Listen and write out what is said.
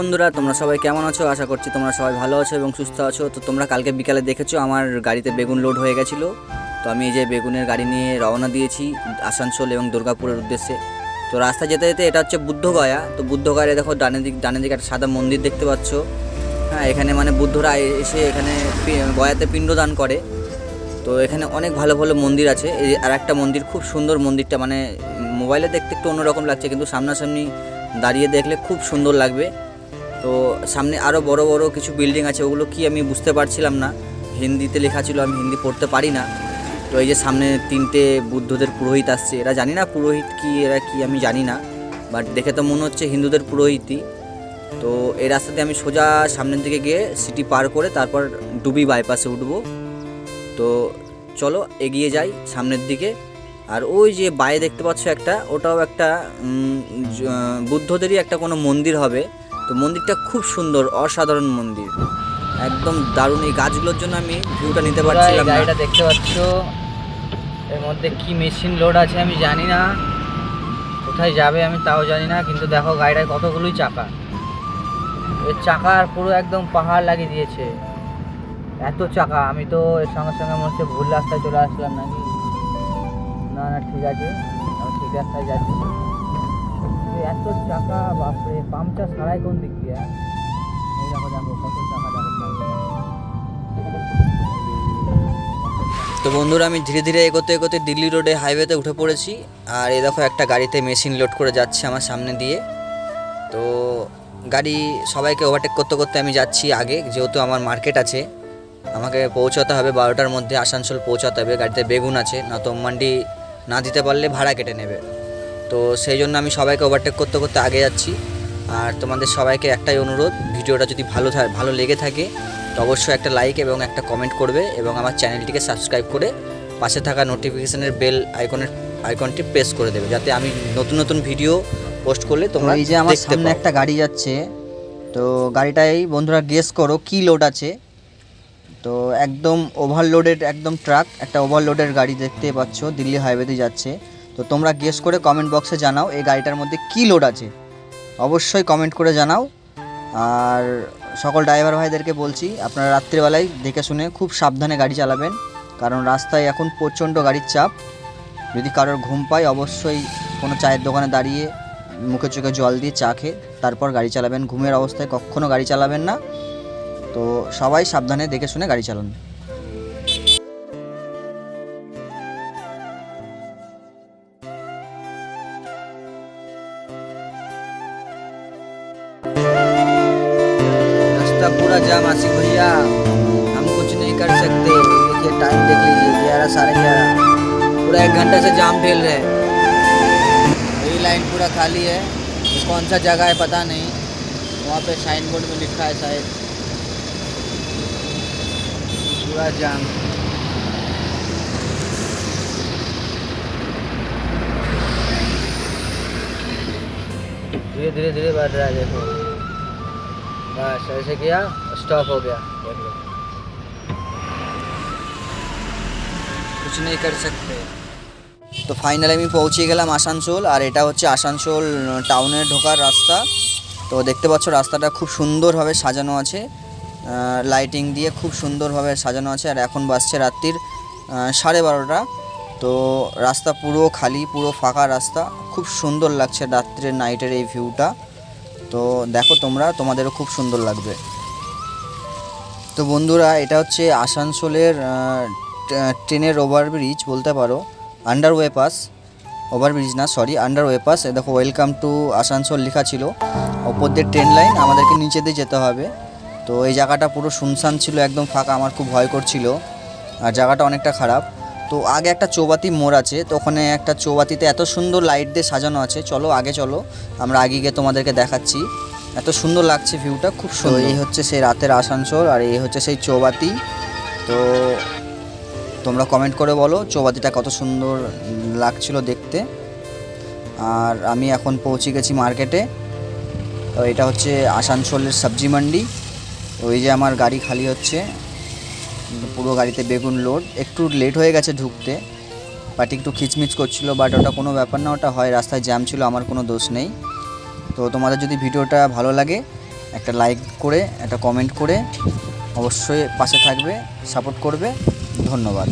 বন্ধুরা, তোমরা সবাই কেমন আছো? আশা করছি তোমরা সবাই ভালো আছো এবং সুস্থ আছো। তো তোমরা কালকে বিকালে দেখেছো আমার গাড়িতে বেগুন লোড হয়ে গেছিলো। তো আমি এই যে বেগুনের গাড়ি নিয়ে রওনা দিয়েছি আসানসোল এবং দুর্গাপুরের উদ্দেশ্যে। তো রাস্তা যেতে যেতে এটা হচ্ছে বুদ্ধগয়া। তো বুদ্ধগয়ায় দেখো ডানে দিকে একটা সাদা মন্দির দেখতে পাচ্ছ। হ্যাঁ, এখানে মানে বুদ্ধরা এসে এখানে গয়াতে পিণ্ডদান করে। তো এখানে অনেক ভালো ভালো মন্দির আছে। এই আর একটা মন্দির খুব সুন্দর, মন্দিরটা মানে মোবাইলে দেখতে একটু অন্যরকম লাগছে, কিন্তু সামনাসামনি দাঁড়িয়ে দেখলে খুব সুন্দর লাগবে। তো সামনে আরও বড় বড় কিছু বিল্ডিং আছে, ওগুলো কি আমি বুঝতে পারছিলাম না, হিন্দিতে লেখা ছিল, আমি হিন্দি পড়তে পারি না। তো এই যে সামনে 3টে বুদ্ধদের পুরোহিত আসছে, এরা জানি না পুরোহিত কি, এরা কি আমি জানি না, বাট দেখে তো মনে হচ্ছে হিন্দুদের পুরোহিতই। তো এই রাস্তাতে আমি সোজা সামনের দিকে গিয়ে সিটি পার করে তারপর ডুবি বাইপাসে উঠবো। তো চলো এগিয়ে যাই সামনের দিকে। আর ওই যে বাইরে দেখতে পাচ্ছ একটা, ওটাও একটা বুদ্ধদেরই একটা কোনো মন্দির হবে। তো মন্দিরটা খুব সুন্দর, অসাধারণ মন্দির, একদম দারুণ। এই গাছগুলোর জন্য আমি ভিউটা নিতে পারছিলাম না। গাড়িটা দেখতে পাচ্ছ, এর মধ্যে কি মেশিন লোড আছে আমি জানি না, কোথায় যাবে আমি তাও জানি না, কিন্তু দেখো গাড়িটায় কতগুলোই চাকা, এর চাকার পুরো একদম পাহাড় লাগিয়ে দিয়েছে, এত চাকা। আমি তো এর সঙ্গে সঙ্গে মনে হচ্ছে ভুল রাস্তায় চলে আসলাম নাকি। না না, ঠিক আছে, আমি ঠিক রাস্তায় যাচ্ছি। এত চাকা, বাপরে, পাংচার সারাই কোন দিক দিয়ে? এই দেখো দেখো কত চাকা দেখো। তো বন্ধুরা, আমি ধীরে ধীরে এগোতে এগোতে দিল্লি রোডে হাইওয়েতে উঠে পড়েছি। আর এই দেখো একটা গাড়িতে মেশিন লোড করে যাচ্ছে আমার সামনে দিয়ে। তো গাড়ি সবাইকে ওভারটেক করতে করতে আমি যাচ্ছি আগে, যেহেতু আমার মার্কেট আছে, আমাকে পৌঁছাতে হবে 12টার মধ্যে, আসানসোল পৌঁছাতে হবে। গাড়িতে বেগুন আছে, না তো মান্ডি না দিতে পারলে ভাড়া কেটে নেবে। তো সেই জন্য আমি সবাইকে ওভারটেক করতে করতে আগে যাচ্ছি। আর তোমাদের সবাইকে একটাই অনুরোধ, ভিডিওটা যদি ভালো লেগে থাকে তো অবশ্যই একটা লাইক এবং একটা কমেন্ট করবে, এবং আমার চ্যানেলটিকে সাবস্ক্রাইব করে পাশে থাকা নোটিফিকেশনের বেল আইকনটি প্রেস করে দেবে, যাতে আমি নতুন নতুন ভিডিও পোস্ট করলে তোমরা এই যে আমার সামনে একটা গাড়ি যাচ্ছে। তো গাড়িটাই বন্ধুরা গেস করো কি লোড আছে। তো একদম ওভারলোডেড, একদম ট্রাক, একটা ওভারলোডের গাড়ি দেখতে পাচ্ছ, দিল্লি হাইওয়েতে যাচ্ছে। তো তোমরা গেস করে কমেন্ট বক্সে জানাও এই গাড়িটার মধ্যে কি লোড আছে, অবশ্যই কমেন্ট করে জানাও। আর সকল ড্রাইভার ভাইদেরকে বলছি, আপনারা রাত্রিবেলায় দেখে শুনে খুব সাবধানে গাড়ি চালাবেন, কারণ রাস্তায় এখন প্রচণ্ড গাড়ির চাপ। যদি কারোর ঘুম পায় অবশ্যই কোনো চায়ের দোকানে দাঁড়িয়ে মুখে চোখে জল দিয়ে চা খেয়ে তারপর গাড়ি চালাবেন, ঘুমের অবস্থায় কখনও গাড়ি চালাবেন না। তো সবাই সাবধানে দেখে শুনে গাড়ি চালান। रास्ता पूरा जाम आशिक भैया, हम कुछ नहीं कर सकते। देखिए टाइम देख लीजिए, 11 11:30, पूरा 1 घंटे से जाम ठेल रहे हैं। ये लाइन पूरा खाली है, कौन सा जगह है पता नहीं, वहाँ पे साइन बोर्ड में लिखा है शायद। पूरा जाम। धीरे धीरे धीरे बढ़ रहा है, देखो बस ऐसे किया, स्टॉप हो गया, देख लो। कुछ नहीं कर सकते। তো ফাইনালি আমি পৌঁছে গেলাম আসানসোল, আর এটা হচ্ছে আসানসোল টাউনে ঢোকার রাস্তা। তো দেখতে পাচ্ছ রাস্তাটা খুব সুন্দরভাবে সাজানো আছে, লাইটিং দিয়ে খুব সুন্দরভাবে সাজানো আছে। আর এখন বাজছে রাত্রির 12:30। তো রাস্তা পুরো খালি, পুরো ফাঁকা রাস্তা, খুব সুন্দর লাগছে রাত্রের নাইটের এই ভিউটা। তো দেখো তোমরা, তোমাদেরও খুব সুন্দর লাগবে। তো বন্ধুরা, এটা হচ্ছে আসানসোলের ট্রেনের ওভারব্রিজ বলতে পারো, আন্ডারওয়ে পাস, ওভারব্রিজ না সরি, আন্ডারওয়ে পাস। দেখো ওয়েলকাম টু আসানসোল লেখা ছিল, ওপর দিয়ে ট্রেন লাইন, আমাদেরকে নিচে দিয়ে যেতে হবে। তো এই জায়গাটা পুরো শুনশান ছিল, একদম ফাঁকা, আমার খুব ভয় করছিল, আর জায়গাটা অনেকটা খারাপ। তো আগে একটা চৌবাতি মোড় আছে, তো ওখানে একটা চৌবাতিতে এত সুন্দর লাইট দিয়ে সাজানো আছে। চলো আগে চলো, আমরা আগে গিয়ে তোমাদেরকে দেখাচ্ছি। এত সুন্দর লাগছে ভিউটা, খুব সুন্দর। এই হচ্ছে সেই রাতের আসানসোল, আর এই হচ্ছে সেই চৌবাতি। তো তোমরা কমেন্ট করে বলো চৌবাতিটা কত সুন্দর লাগছিল দেখতে। আর আমি এখন পৌঁছে গেছি মার্কেটে। তো এটা হচ্ছে আসানসোলের সবজি মান্ডি। ওই যে আমার গাড়ি খালি হচ্ছে, পুরো গাড়িতে বেগুন লোড। একটু লেট হয়ে গেছে ঢুকতে, বাট একটু খিচমিচ করছিল, বাট ওটা কোনো ব্যাপার না, ওটা হয়, রাস্তায় জ্যাম ছিল, আমার কোনো দোষ নেই। তো তোমাদের যদি ভিডিওটা ভালো লাগে একটা লাইক করে একটা কমেন্ট করে অবশ্যই পাশে থাকবে, সাপোর্ট করবে। ধন্যবাদ।